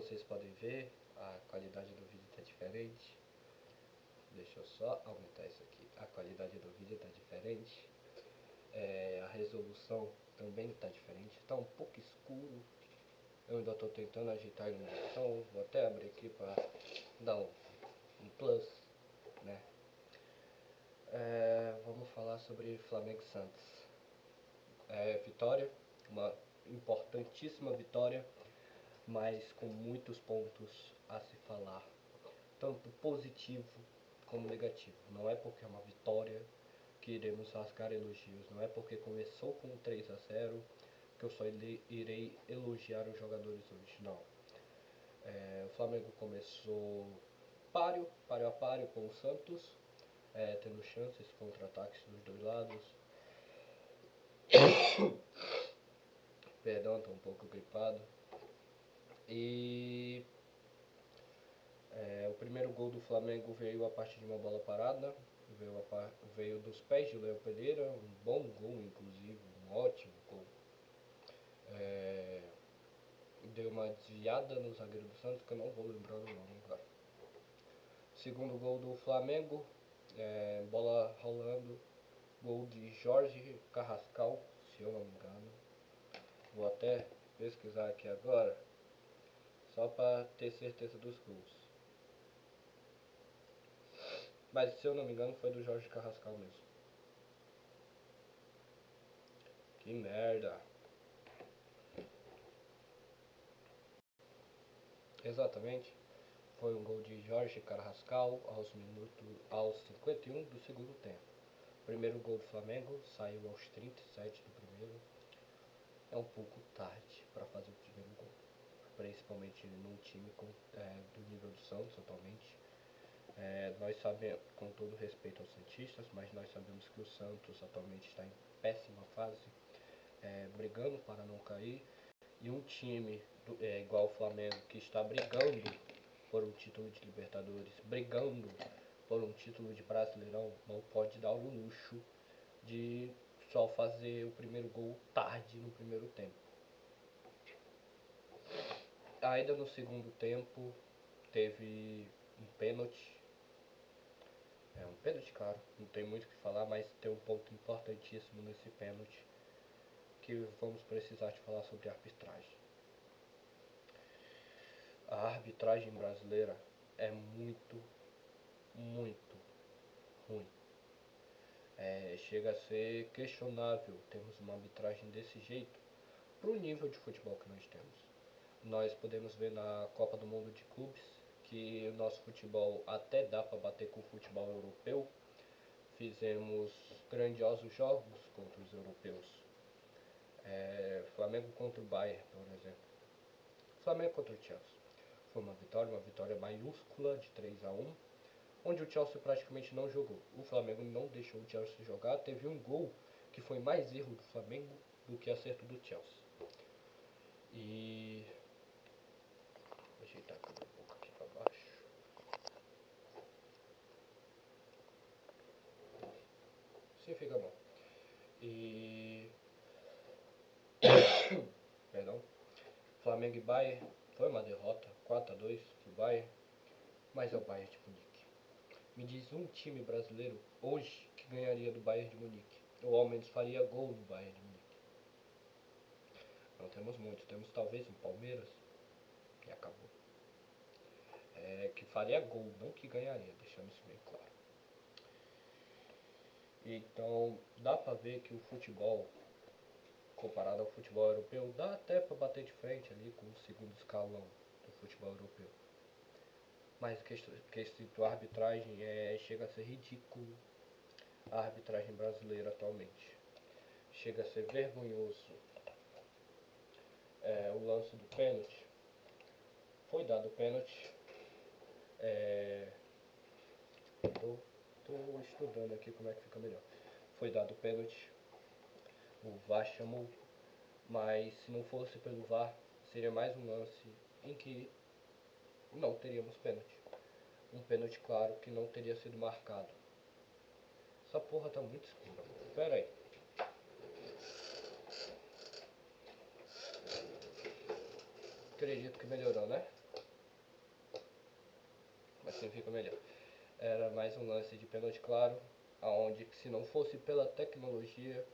vocês podem ver, a qualidade do vídeo está diferente. Deixa eu só aumentar isso aqui. A qualidade do vídeo está diferente. A resolução também está diferente. Está um pouco escuro. Eu ainda estou tentando ajeitar a iluminação. Vou até abrir aqui para dar um plus, né? Vamos falar sobre Flamengo e Santos. Vitória, uma importantíssima vitória, mas com muitos pontos a se falar, tanto positivo como negativo. Não é porque é uma vitória que iremos rasgar elogios, não é porque começou com 3-0 que eu só irei elogiar os jogadores hoje, não. O Flamengo começou páreo a páreo com o Santos, tendo chances, contra-ataques dos dois lados. Perdão, estou um pouco gripado. E o primeiro gol do Flamengo veio a partir de uma bola parada, veio dos pés de Léo Pereira, um bom gol inclusive, um ótimo gol. Deu uma desviada no zagueiro do Santos, que eu não vou lembrar o nome agora. Segundo gol do Flamengo, bola rolando, gol de Jorge Carrascal, se eu não me engano. Vou até pesquisar aqui agora, só para ter certeza dos gols. Mas se eu não me engano foi do Jorge Carrascal mesmo. Que merda. Exatamente. Foi um gol de Jorge Carrascal aos 51 do segundo tempo. Primeiro gol do Flamengo saiu aos 37 do primeiro. É um pouco tarde para fazer o primeiro gol, principalmente num time do nível do Santos atualmente. Nós sabemos, com todo respeito aos santistas, mas nós sabemos que o Santos atualmente está em péssima fase, brigando para não cair, e um time igual o Flamengo, que está brigando por um título de Libertadores, brigando por um título de Brasileirão, não pode dar o luxo de só fazer o primeiro gol tarde no primeiro tempo. Ainda no segundo tempo teve um pênalti. Um pênalti, claro, não tem muito o que falar, mas tem um ponto importantíssimo nesse pênalti que vamos precisar de falar sobre a arbitragem. A arbitragem brasileira é muito, muito ruim. Chega a ser questionável termos uma arbitragem desse jeito para o nível de futebol que nós temos. Nós podemos ver na Copa do Mundo de Clubes que o nosso futebol até dá para bater com o futebol europeu. Fizemos grandiosos jogos contra os europeus. Flamengo contra o Bayern, por exemplo. Flamengo contra o Chelsea. Foi uma vitória maiúscula de 3-1, onde o Chelsea praticamente não jogou. O Flamengo não deixou o Chelsea jogar. Teve um gol que foi mais erro do Flamengo do que acerto do Chelsea. E vou ajeitar um pouco aqui para baixo. Sim, fica bom. E perdão. Flamengo e Bayern foi uma derrota, 4-2 pro Bayern, mas é o Bayern de Munique. Me diz um time brasileiro hoje que ganharia do Bayern de Munique, ou ao menos faria gol no Bayern de Munique. Não temos muito, temos talvez um Palmeiras, e acabou. Que faria gol, não que ganharia, deixando isso bem claro. Então, dá pra ver que o futebol, comparado ao futebol europeu, dá até pra bater de frente ali com o segundo escalão do futebol europeu. Mas quesito arbitragem chega a ser ridículo a arbitragem brasileira atualmente. Chega a ser vergonhoso. O lance do pênalti. Foi dado o pênalti. Tô estudando aqui como é que fica melhor. Foi dado o pênalti. O VAR chamou. Mas se não fosse pelo VAR, seria mais um lance em que não teríamos pênalti. Um pênalti claro que não teria sido marcado. Essa porra tá muito escura. Pera aí. Acredito que melhorou, né? fica melhor. Era mais um lance de pênalti claro, aonde se não fosse pela tecnologia,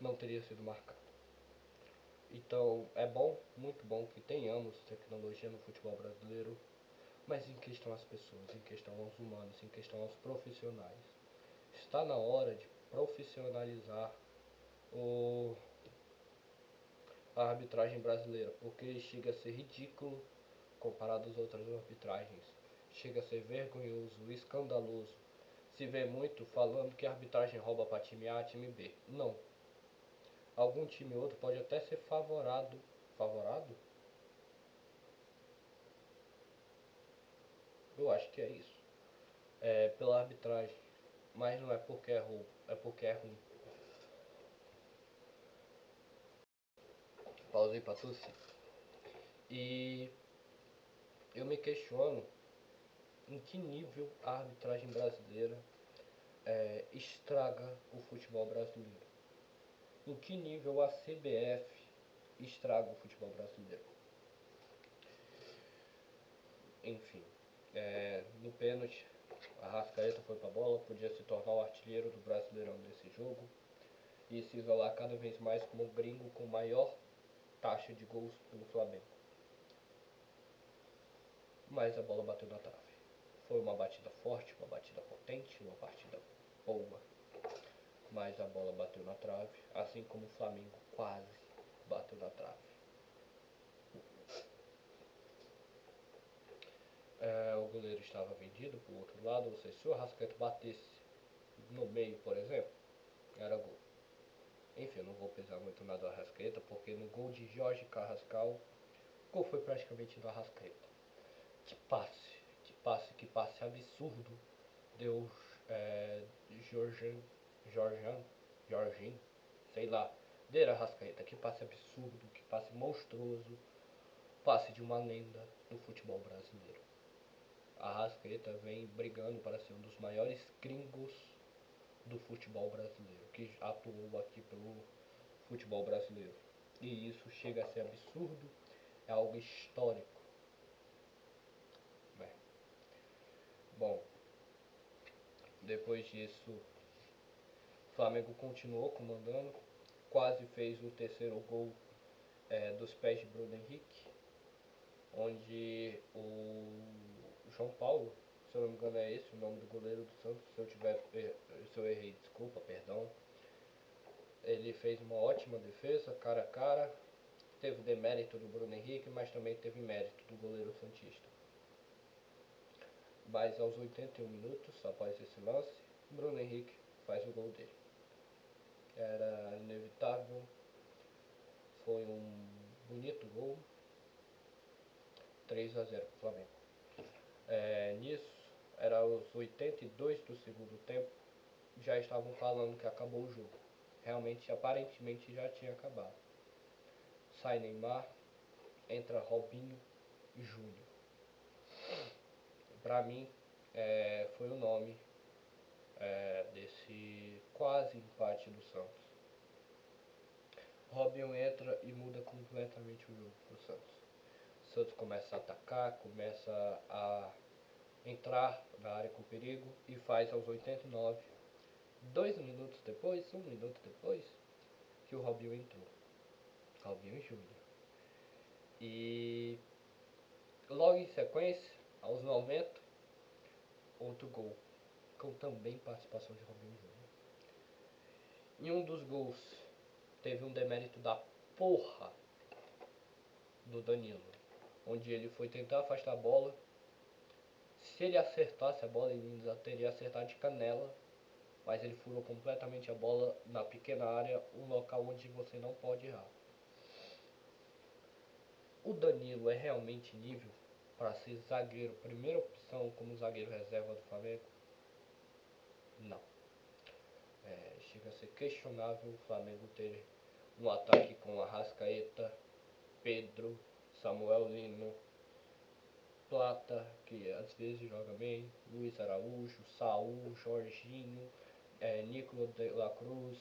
não teria sido marcado. Então é bom, muito bom que tenhamos tecnologia no futebol brasileiro, mas em questão às pessoas, em questão aos humanos, em questão aos profissionais. Está na hora de profissionalizar a arbitragem brasileira, porque chega a ser ridículo comparado às outras arbitragens. Chega a ser vergonhoso, escandaloso. Se vê muito falando que a arbitragem rouba para time A, time B. Não. Algum time ou outro pode até ser favorado. Favorado? Eu acho que é isso. Pela arbitragem. Mas não é porque é roubo, é porque é ruim. Pausei pra tossir. E eu me questiono em que nível a arbitragem brasileira estraga o futebol brasileiro. Em que nível a CBF estraga o futebol brasileiro. Enfim, no pênalti, a Arrascaeta foi pra bola, podia se tornar o artilheiro do Brasileirão desse jogo e se isolar cada vez mais como o gringo com maior taxa de gols pelo Flamengo. Mas a bola bateu na trave. Foi uma batida forte, uma batida potente, uma partida boa. Mas a bola bateu na trave, assim como o Flamengo quase bateu na trave. O goleiro estava vendido para o outro lado, ou seja, se o Arrascaeta batesse no meio, por exemplo, era gol. Enfim, eu não vou pesar muito na do Arrascaeta, porque no gol de Jorge Carrascal, o gol foi praticamente do Arrascaeta. Que passe, que passe absurdo deu Jorginho, sei lá, dele Arrascaeta. Que passe absurdo, que passe monstruoso, passe de uma lenda do futebol brasileiro. A Arrascaeta vem brigando para ser um dos maiores gringos do futebol brasileiro, que atuou aqui pelo futebol brasileiro. E isso chega a ser absurdo, é algo histórico. Bom, depois disso, o Flamengo continuou comandando, quase fez o terceiro gol dos pés de Bruno Henrique, onde o João Paulo, se eu não me engano é esse o nome do goleiro do Santos, se eu errei, desculpa, perdão. Ele fez uma ótima defesa, cara a cara, teve demérito do Bruno Henrique, mas também teve mérito do goleiro santista. Mas aos 81 minutos, após esse lance, Bruno Henrique faz o gol dele. Era inevitável, foi um bonito gol, 3-0 para o Flamengo. Nisso, era aos 82 do segundo tempo, já estavam falando que acabou o jogo. Realmente, aparentemente já tinha acabado. Sai Neymar, entra Robinho e Júnior. Pra mim, foi o nome desse quase empate do Santos. Robinho entra e muda completamente o jogo pro Santos. O Santos começa a atacar, começa a entrar na área com perigo e faz aos 89, 2 minutos depois, 1 minuto depois, que o Robinho entrou. Robinho Júnior. E logo em sequência, aos 90, outro gol, com também participação de Robinho Júnior. Em um dos gols, teve um demérito da porra do Danilo, onde ele foi tentar afastar a bola. Se ele acertasse a bola, ele ainda teria acertado de canela, mas ele furou completamente a bola na pequena área, um local onde você não pode errar. O Danilo é realmente nível para ser zagueiro, primeira opção como zagueiro reserva do Flamengo? Não. Chega a ser questionável o Flamengo ter um ataque com Arrascaeta, Pedro, Samuel Lino, Plata, que às vezes joga bem, Luiz Araújo, Saul, Jorginho, Nicolas de la Cruz,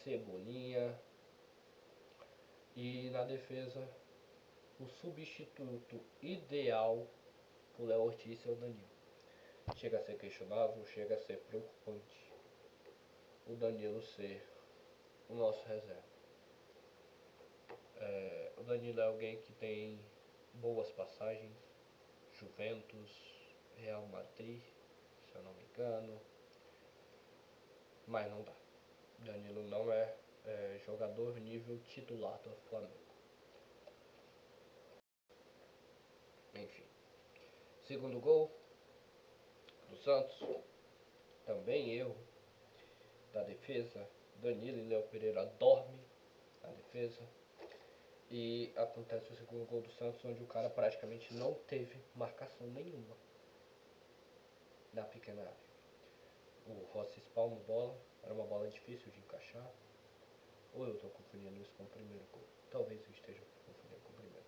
Cebolinha. E na defesa, o substituto ideal pro Léo Ortiz é o Danilo. Chega a ser questionável, chega a ser preocupante o Danilo ser o nosso reserva. O Danilo é alguém que tem boas passagens, Juventus, Real Madrid, se eu não me engano, mas não dá. Danilo não é jogador nível titular do Flamengo. Enfim. Segundo gol do Santos, também erro da defesa. Danilo e Léo Pereira dormem na defesa. E acontece o segundo gol do Santos, onde o cara praticamente não teve marcação nenhuma na pequena área. O Rossi espalma a bola, era uma bola difícil de encaixar. Ou eu estou confundindo isso com o primeiro gol? Talvez eu esteja confundindo com o primeiro.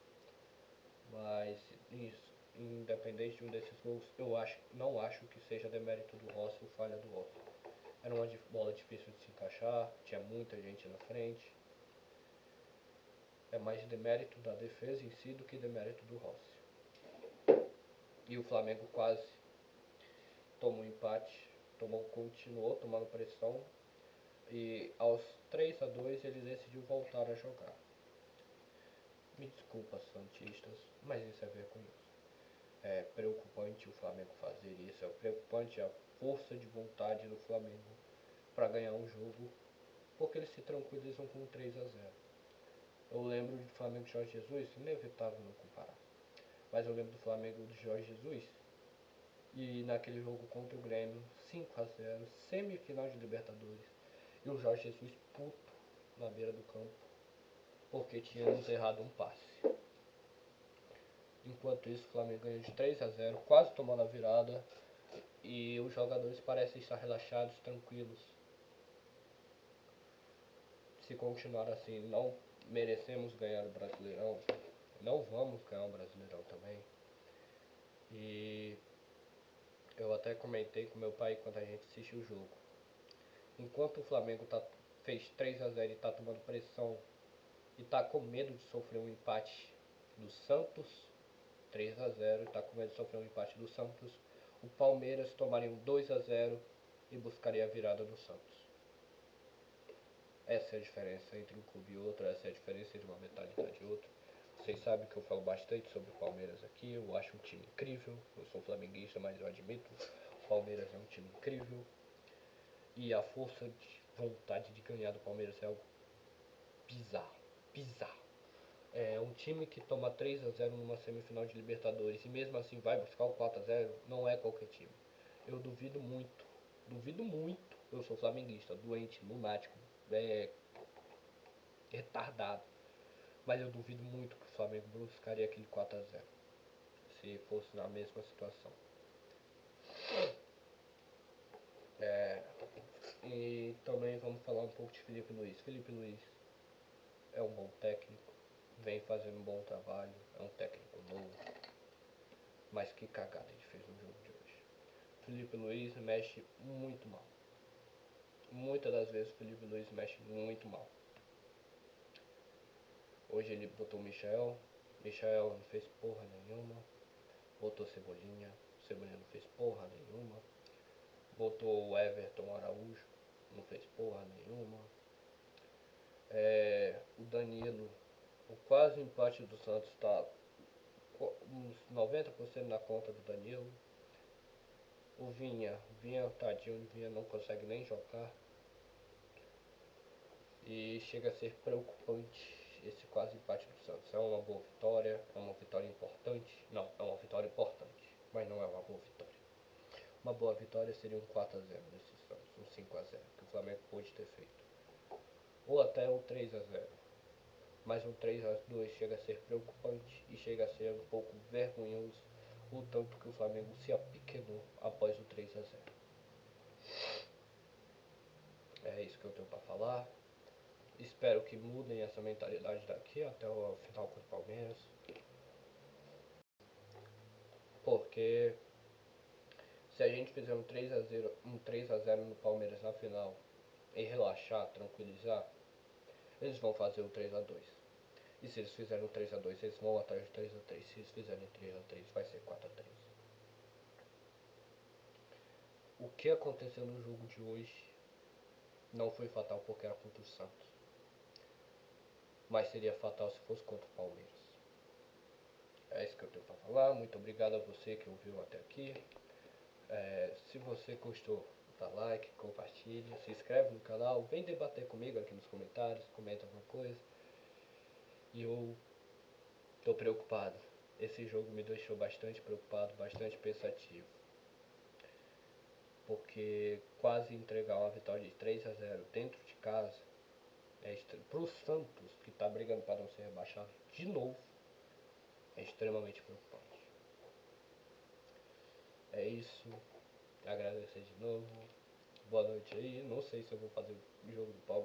Mas isso, independente de um desses gols, eu não acho que seja demérito do Rossi ou falha do Rossi. Era uma bola difícil de se encaixar, tinha muita gente na frente. É mais demérito da defesa em si do que demérito do Rossi. E o Flamengo quase tomou um empate, continuou tomando pressão. E aos 3-2 ele decidiu voltar a jogar. Me desculpa, santistas, mas isso é vergonhoso. É preocupante o Flamengo fazer isso, é preocupante a força de vontade do Flamengo para ganhar um jogo, porque eles se tranquilizam com 3-0. Eu lembro do Flamengo de Jorge Jesus, inevitável não comparar, mas eu lembro do Flamengo de Jorge Jesus e naquele jogo contra o Grêmio, 5-0, semifinal de Libertadores, e o Jorge Jesus puto na beira do campo porque tínhamos errado um passe. Enquanto isso, o Flamengo ganhou de 3-0, quase tomando a virada, e os jogadores parecem estar relaxados, tranquilos. Se continuar assim, não merecemos ganhar o Brasileirão, não vamos ganhar o Brasileirão também. E eu até comentei com meu pai quando a gente assistiu o jogo. Enquanto o Flamengo fez 3-0 e está tomando pressão e está com medo de sofrer um empate do Santos, 3-0, e está com medo de sofrer um empate do Santos, o Palmeiras tomaria um 2-0 e buscaria a virada do Santos. Essa é a diferença entre um clube e outro, essa é a diferença entre uma mentalidade e outra. Vocês sabem que eu falo bastante sobre o Palmeiras aqui, eu acho um time incrível, eu sou flamenguista, mas eu admito, o Palmeiras é um time incrível. E a força de vontade de ganhar do Palmeiras é algo bizarro. É um time que toma 3-0 numa semifinal de Libertadores e mesmo assim vai buscar o 4-0, não é qualquer time. Eu duvido muito, eu sou flamenguista, doente, lunático, retardado, mas eu duvido muito que o Flamengo buscaria aquele 4-0 se fosse na mesma situação. E também vamos falar um pouco de Felipe Luiz. Felipe Luiz é um bom técnico, vem fazendo um bom trabalho, é um técnico novo, mas que cagada ele fez no jogo de hoje. Felipe Luiz mexe muito mal. Muitas das vezes o Felipe Luiz mexe muito mal. Hoje ele botou o Michael não fez porra nenhuma. Botou Cebolinha não fez porra nenhuma. Botou o Everton Araújo, não fez porra nenhuma. O Danilo, o quase empate do Santos está uns 90% na conta do Danilo. O Vinha, tadinho, o Vinha não consegue nem jogar. E chega a ser preocupante esse quase empate do Santos. É uma boa vitória, é uma vitória importante. Não, é uma vitória importante, mas não é uma boa vitória. Uma boa vitória seria um 4-0 nesse Santos, um 5-0, que o Flamengo pôde ter feito. Ou até um 3-0. Mas um 3-2 chega a ser preocupante e chega a ser um pouco vergonhoso o tanto que o Flamengo se apequenou após o 3-0. É isso que eu tenho para falar. Espero que mudem essa mentalidade daqui até o final com o Palmeiras. Porque se a gente fizer um 3-0 no Palmeiras na final e relaxar, tranquilizar, eles vão fazer o 3-2. E se eles fizerem 3-2, eles vão atrás de 3-3. Se eles fizerem 3-3, vai ser 4-3. O que aconteceu no jogo de hoje não foi fatal porque era contra o Santos, mas seria fatal se fosse contra o Palmeiras. É isso que eu tenho para falar. Muito obrigado a você que ouviu até aqui. Se você gostou, dá like, compartilha, se inscreve no canal, vem debater comigo aqui nos comentários, comenta alguma coisa. E eu tô preocupado. Esse jogo me deixou bastante preocupado, bastante pensativo. Porque quase entregar uma vitória de 3-0 dentro de casa, pro Santos, que tá brigando para não ser rebaixado de novo, é extremamente preocupante. É isso. Agradecer de novo. Boa noite aí. Não sei se eu vou fazer o jogo do Palmeiras.